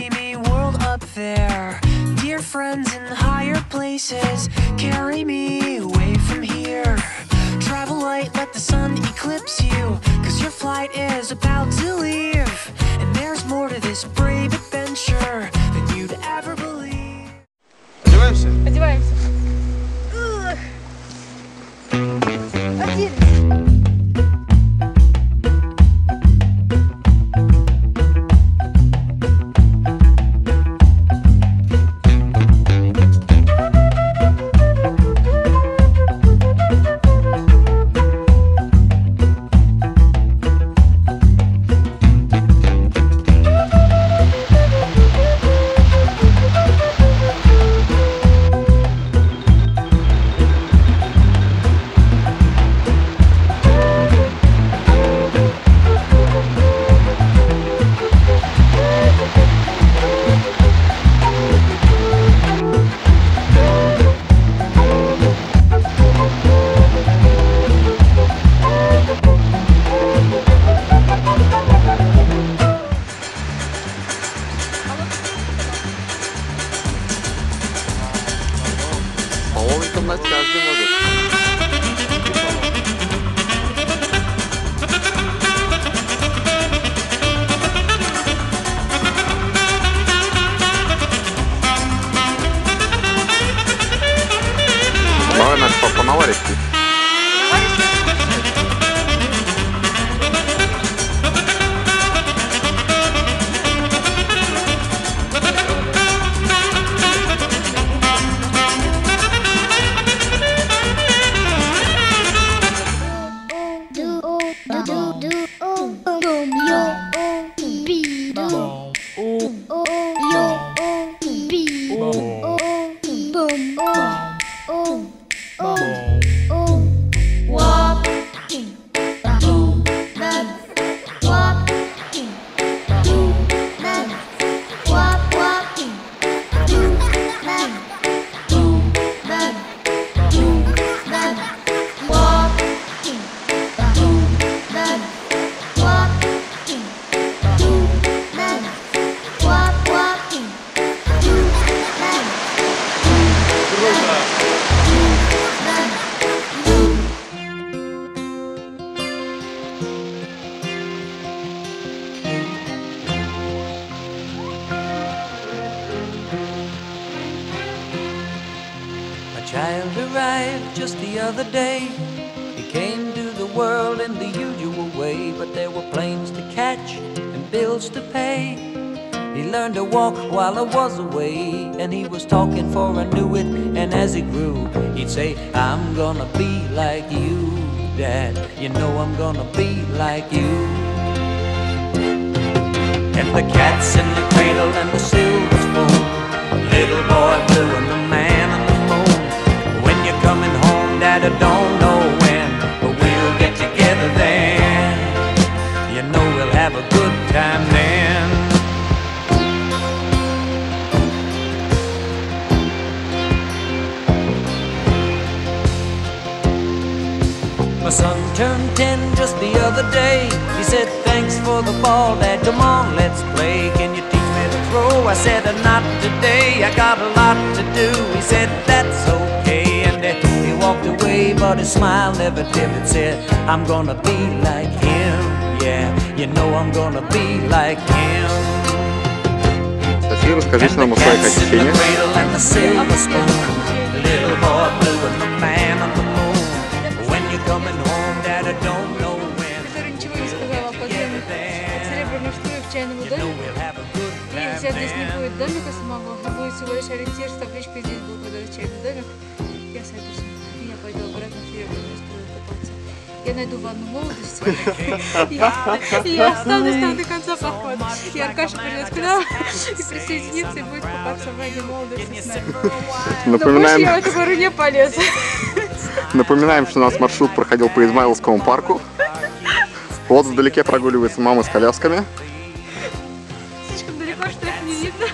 dreamy world up there. Dear friends in higher places, carry me away from here. Travel light, let the sun eclipse you, 'cause your flight is about to leave. And there's more to this brave adventure than you'd ever believe. Одеваемся? Одеваемся. Оделись. Каждый может. Давай, Настя, по наваристи. Child arrived just the other day. He came to the world in the usual way, but there were planes to catch and bills to pay. He learned to walk while I was away, and he was talking for I knew it. And as he grew, he'd say, I'm gonna be like you, Dad. You know I'm gonna be like you. And the cat's in the cradle and the silver spoon, little boy blue and the man on the moon. When you're coming home, Dad, I don't know when, but we'll get together then. You know we'll have a good time then. My son turned 10 just the other day. He said, thanks for the ball, Dad, come on, let's play. Can you teach me to throw? I said, not today, I got a lot to do. He said, that's okay, and he walked away, but his smile never dimmed. Said, I'm gonna be like him, yeah, you know I'm gonna be like him. Спасибо, расскажите нам о своих ощущениях. Который ничего не сказал о подземных серебряных струях в чайному домике. И сейчас здесь не будет домика самого, а будет всего лишь ориентир с табличкой «Здесь был когда-то чайный домик». Я сойдусь, и я пойду обратно в серебряную струю купаться. Я найду ванну молодости, и я останусь там до конца похода. И Аркаша придет к нам и присоединится, и будет купаться в ванне молодости с нами. Но больше я в эту гору не полезу. Напоминаем, что у нас маршрут проходил по Измайловскому парку. Вот вдалеке прогуливается мама с колясками. Слишком далеко, что их не видно.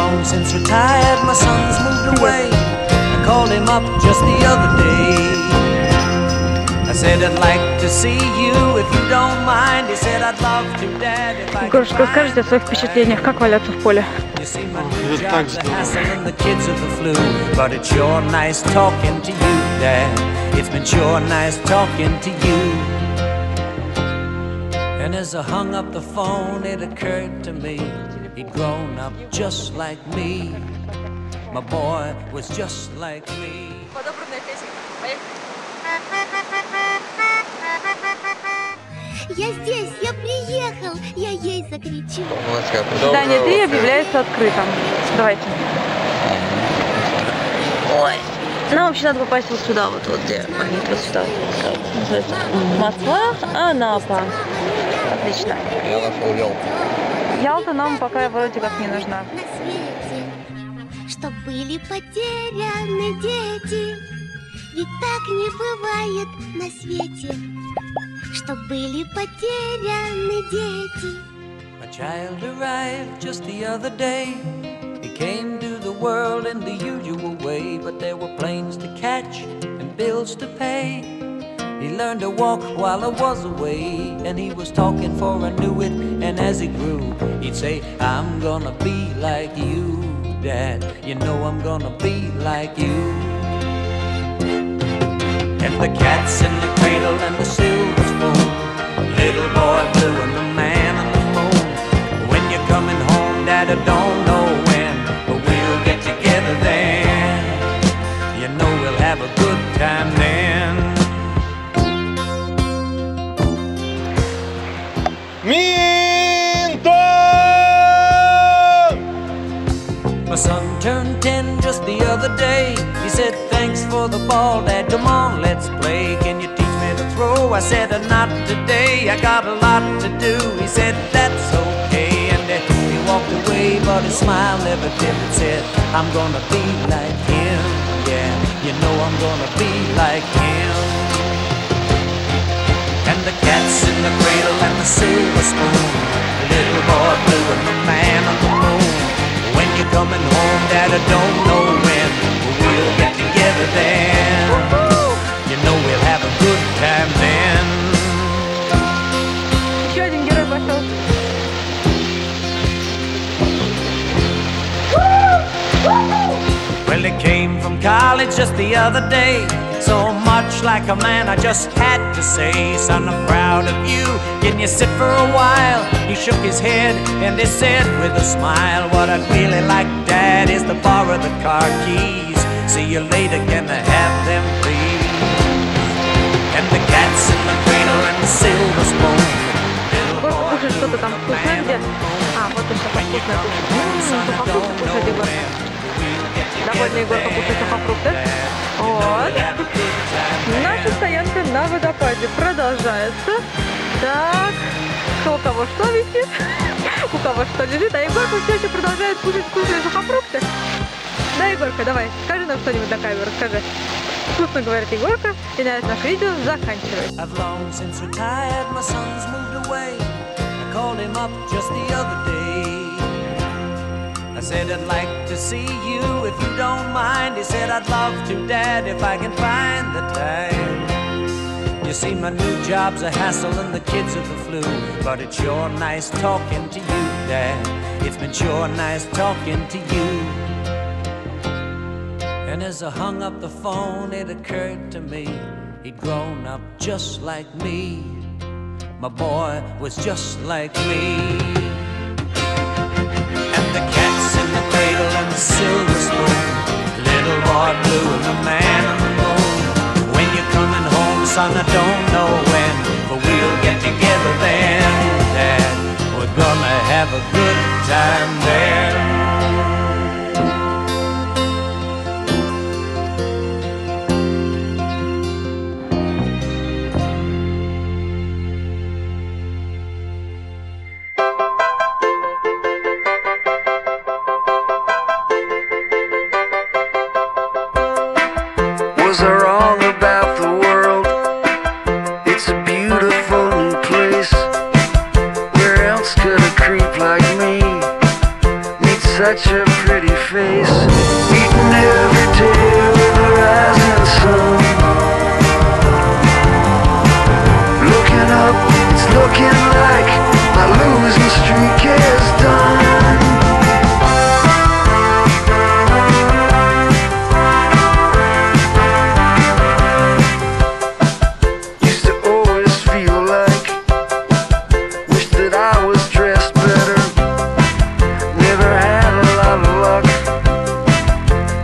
long since retired, my son's moved away. I called him up just the other day. I said I'd like to see you if you don't mind. He said I'd love to, Dad, if I could. Расскажите о своих впечатлениях, как валяться в поле. Это так здорово. But it's sure nice talking to you, Dad. It's been sure nice talking to you. And as I hung up the phone, it occurred to me he'd grown up just like me. My boy was just like me. Я здесь, я приехал, я ей закричу. Здание 3 объявляется открытым. Давайте. Ой. Нам вообще надо попасть вот сюда, вот где магнит, вот сюда. Как называется? Москва, Анапа. Отлично. Я нашел Ялту. Ялта нам пока вроде как не нужна. На свете, чтоб были потеряны дети, ведь так не бывает на свете. Чтоб были потеряны дети. My child arrived just the other day. He came to the world in the usual way, but there were planes to catch and bills to pay. He learned to walk while I was away, and he was talking for I knew it. And as he grew, he'd say, I'm gonna be like you, Dad. You know I'm gonna be like you. And the cat's in the cradle and the silver spoon, little boy blue and the man on the moon. When you're coming home, Dad, I don't know when, but we'll get together then. You know we'll have a good time then. My son turned 10 just the other day. He said, thanks for the ball, Dad, come on, let's play. Can you teach me to throw? I said, not today, I got a lot to do. He said, that's okay, and he walked away, but his smile never dimmed. Said, I'm gonna be like him, yeah, you know I'm gonna be like him. And the cat's in the cradle and the silver spoon, the little boy blue and the man on the moon. When you're coming home, Dad, I don't know when, but we'll get together then. You know we'll have a good time then. Еще один герой пошел. Well, he came from college just the other day. So much like a man, I just had to say, son, I'm proud of you. Can you sit for a while? He shook his head and he said with a smile, what I'd really like, Dad, is to borrow the car keys. See you later, can I have them, please? And the cat's in the cradle and the silver spoon. Егорка кушает что-то там вкусное где? А, вот он что-то вкусное кушает. Сухофрукты кушает Егорка. Довольный Егорка кушает сухофрукты. Вот. Наша стоянка на водопаде продолжается. Так, у кого что висит, у кого что лежит, а Егорка все еще продолжает кушать вкусные сухофрукты. Да, Егорка, давай, скажи нам что-нибудь на камеру, скажи. Вкусно говорит Егорка, и на этом наше видео заканчивается. I said I'd like to see you if you don't mind. He said I'd love to, Dad, if I can find the time. You see my new job's a hassle and the kids are the flu, but it's sure nice talking to you, Dad. It's been sure nice talking to you. And as I hung up the phone, it occurred to me he'd grown up just like me. My boy was just like me. And the cat's in the cradle and the silver spoon, little boy blue and the man on the moon. When you're coming home, son, I don't know when, but we'll get together then, Dad. We're gonna have a good time there. Was I wrong about the world? It's a beautiful new place. Where else could a creep like me meet such a pretty pretty face, eating every day with the rising sun. Looking up, it's looking like my losing streak is done. Used to always feel like, wish that I was dressed better. Never had a lot of luck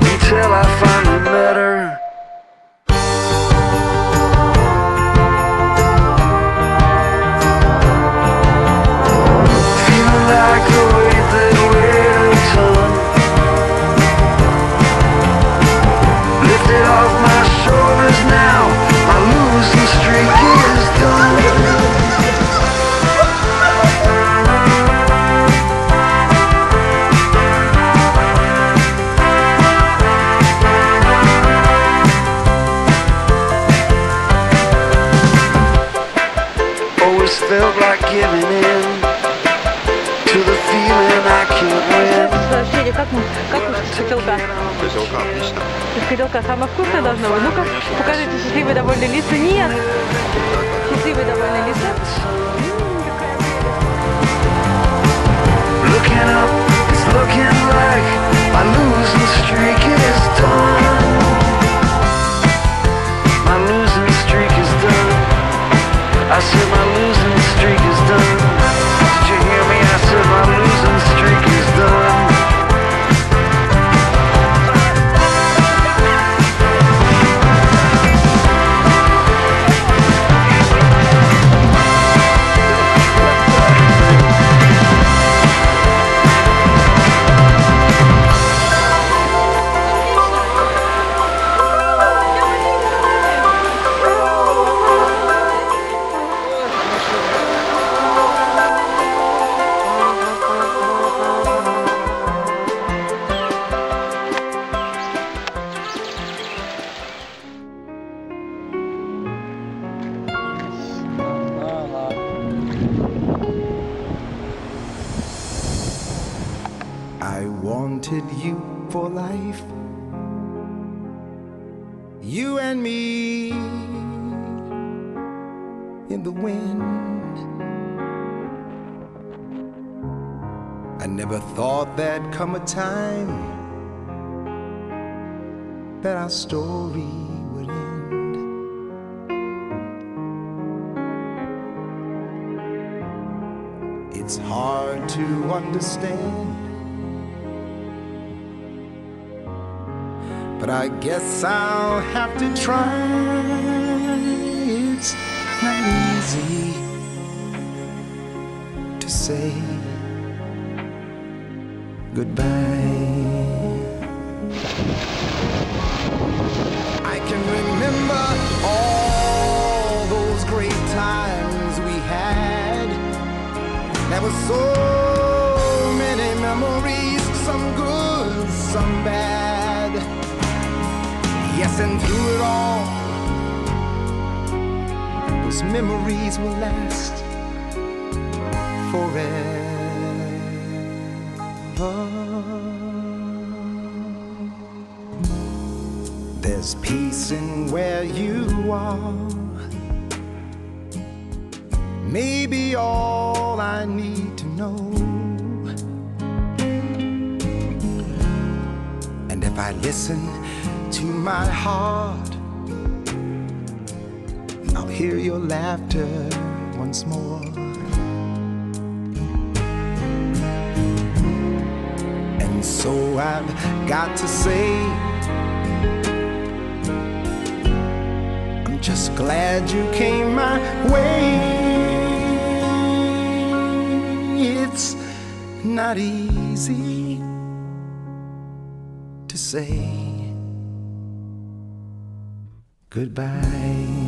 until I finally met her. Feeling like the weight that weighed a ton lifted off my shoulders now. My losing streak is done. Always felt like giving in to the feeling I can't win. Ощущение, как с котелка? Котелка отлично. Из котелка самое вкусное должно быть. Ну-ка, покажите счастливые довольные лица. Нет! Счастливые довольные лица. Looking up, it's looking like my losing streak is done. My losing streak is done. I said my losing streak is done. Did you hear me? I said my losing streak is done. I wanted you for life, you and me in the wind. I never thought there'd come a time that our story would end. It's hard to understand, but I guess I'll have to try. It's not easy to say goodbye. I can remember all those great times we had. There were so many memories, some good, some bad. Yes, and through it all, those memories will last forever. There's peace in where you are, maybe all I need to know. And if I listen to my heart, I'll hear your laughter once more. And so I've got to say, I'm just glad you came my way. It's not easy to say goodbye.